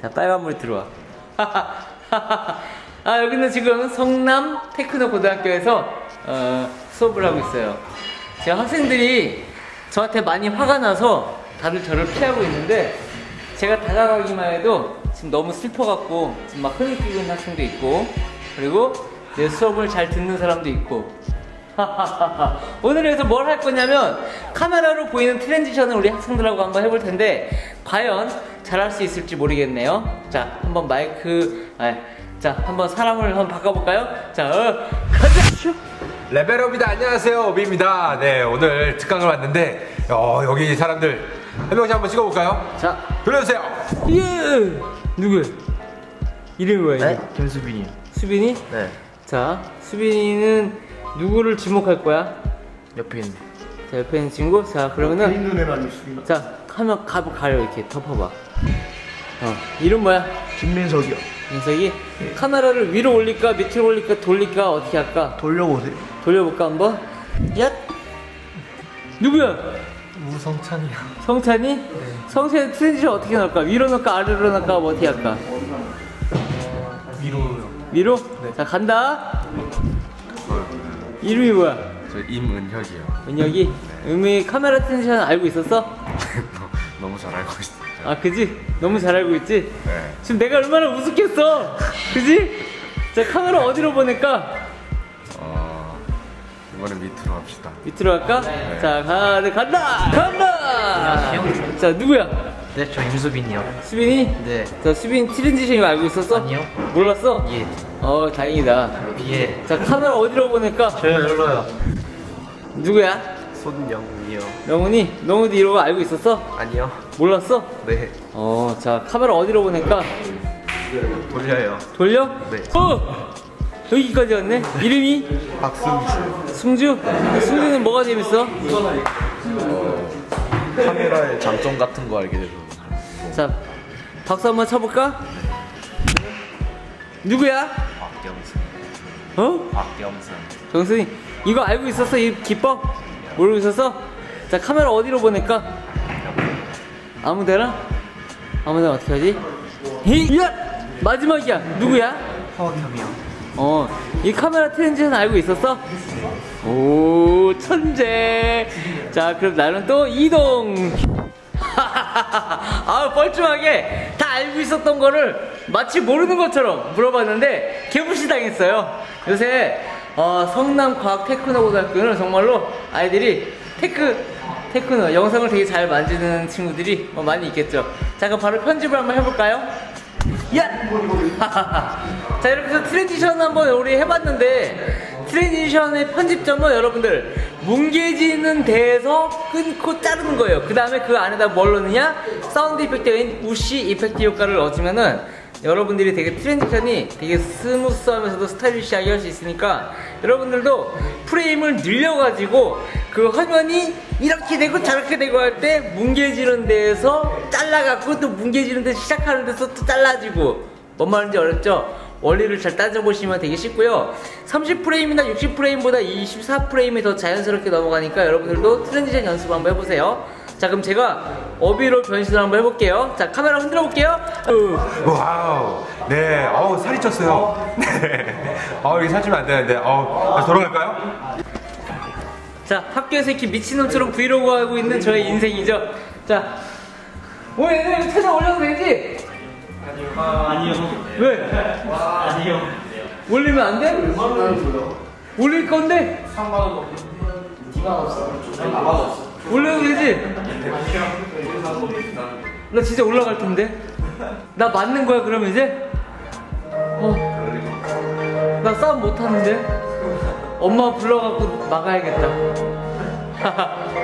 자, 빨간불 들어와. 아, 여기는 지금 성남 테크노 고등학교에서 수업을 하고 있어요. 제가 학생들이 저한테 많이 화가 나서 다들 저를 피하고 있는데, 제가 다가가기만 해도 지금 너무 슬퍼갖고 지금 막 흥이 끼는 학생도 있고, 그리고 내 수업을 잘 듣는 사람도 있고. 오늘에서 뭘 할 거냐면 카메라로 보이는 트랜지션을 우리 학생들하고 한번 해볼 텐데 과연 잘할 수 있을지 모르겠네요. 자, 한번 마이크, 자, 한번 사람을 한번 바꿔볼까요? 자, 가자! 레벨업이다. 안녕하세요, 오비입니다. 네, 오늘 특강을 왔는데 여기 사람들 한 명씩 한번 찍어볼까요? 자, 돌려주세요. 예! 누구야? 이름이 뭐야? 네? 김수빈이요. 수빈이? 네. 자, 수빈이는 누구를 지목할 거야? 옆에 있는. 자, 옆에 있는 친구? 자, 그러면은 눈에는 아니십니다. 자, 하면 가려 이렇게 덮어봐. 이름 뭐야? 김민석이요. 민석이? 카메라를 위로 올릴까 밑으로 올릴까 돌릴까 어떻게 할까? 돌려보세요. 돌려볼까 한번? 야! 누구야? 우성찬이요. 성찬이? 네. 성찬이 트랜지션 어떻게 넣을까? 위로 넣을까 아래로 넣을까 뭐 어떻게 할까? 위로요. 위로? 네. 자, 간다. 이름이 뭐야? 저 임은혁이요. 은혁이? 네. 은혁이 카메라 트랜지션 알고 있었어? 너무 잘 알고 있어요. 아, 그지? 너무 잘 알고 있지? 네. 지금 내가 얼마나 우습겠어? 그지? 자, 카메라 어디로 보낼까? 이번엔 밑으로 합시다. 밑으로 할까? 네. 자, 간다! 안녕하세요. 자, 누구야? 네, 저 임수빈이요. 수빈이? 네. 자, 수빈 트랜지션 이거 알고 있었어? 아니요. 몰랐어? 예. 다행이다. 예. 자, 카메라 어디로 보낼까? 저요, 열로요. 누구야? 손영이요. 명훈이? 명훈이도 이런 거 알고 있었어? 아니요. 몰랐어? 네. 자, 카메라 어디로 보낼까? 돌려요. 돌려? 네. 여기까지 왔네? 이름이? 박승주. 승주? 승주는 뭐가 재밌어? 카메라의 장점 같은 거 알게 돼서. 자, 박수 한번 쳐볼까? 누구야? 박경승. 어? 박경승. 정순이, 이거 알고 있었어? 이 기법? 모르고 있었어? 자, 카메라 어디로 보낼까? 아무데나? 아무데나 어떻게 하지? 야! 마지막이야. 누구야? 허겸이요. 이 카메라 트랜지션 알고 있었어? 오, 천재. 자, 그럼 나는 또 이동. 아, 뻘쭘하게 다 알고 있었던 거를 마치 모르는 것처럼 물어봤는데 개무시 당했어요. 요새 성남과학테크노고등학교는 정말로 아이들이 테크노 영상을 되게 잘 만지는 친구들이 많이 있겠죠. 자, 그럼 바로 편집을 한번 해볼까요? 야! 자, 이렇게 해서 트랜지션 한번 우리 해봤는데, 트랜지션의 편집점은 여러분들 뭉개지는 데에서 끊고 자르는 거예요. 그 다음에 그 안에다 뭘 넣느냐? 사운드 이펙트인 우시 이펙트 효과를 넣어주면은 여러분들이 되게 트랜지션이 되게 스무스하면서도 스타일리시하게 할 수 있으니까 여러분들도 프레임을 늘려가지고 그 화면이 이렇게 되고 저렇게 되고 할 때 뭉개지는 데에서 잘라갖고 또 뭉개지는 데 시작하는 데서 또 잘라지고, 뭔 말인지 어렵죠? 원리를 잘 따져보시면 되게 쉽고요. 30프레임이나 60프레임보다 24프레임이 더 자연스럽게 넘어가니까 여러분들도 트랜지션 연습 한번 해보세요. 자, 그럼 제가 어비로 변신을 한번 해볼게요. 자, 카메라 흔들어 볼게요. 와우. 네. 살이 쪘어요. 네. 이게 살찌면 안 되는데. 다시 돌아갈까요? 자, 학교에서 이렇게 미친놈처럼 브이로그 하고 있는 저의 인생이죠. 자, 오늘 얘들 채널 올려도 되지? 아니요. 왜? 아니요. 올리면 안 돼? 올릴 건데? 올려도 되지? 나 진짜 올라갈 텐데? 나 맞는 거야 그러면 이제? 나 싸움 못 하는데? 엄마 불러갖고 막아야겠다.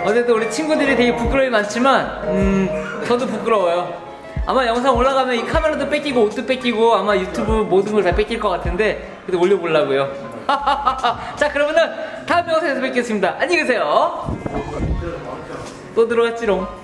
어쨌든 우리 친구들이 되게 부끄러움이 많지만 저도 부끄러워요. 아마 영상 올라가면 이 카메라도 뺏기고 옷도 뺏기고 아마 유튜브 모든 걸 다 뺏길 것 같은데 그래도 올려보려고요. 자, 그러면은 다음 영상에서 뵙겠습니다. 안녕히 계세요. 또 들어갔지롱.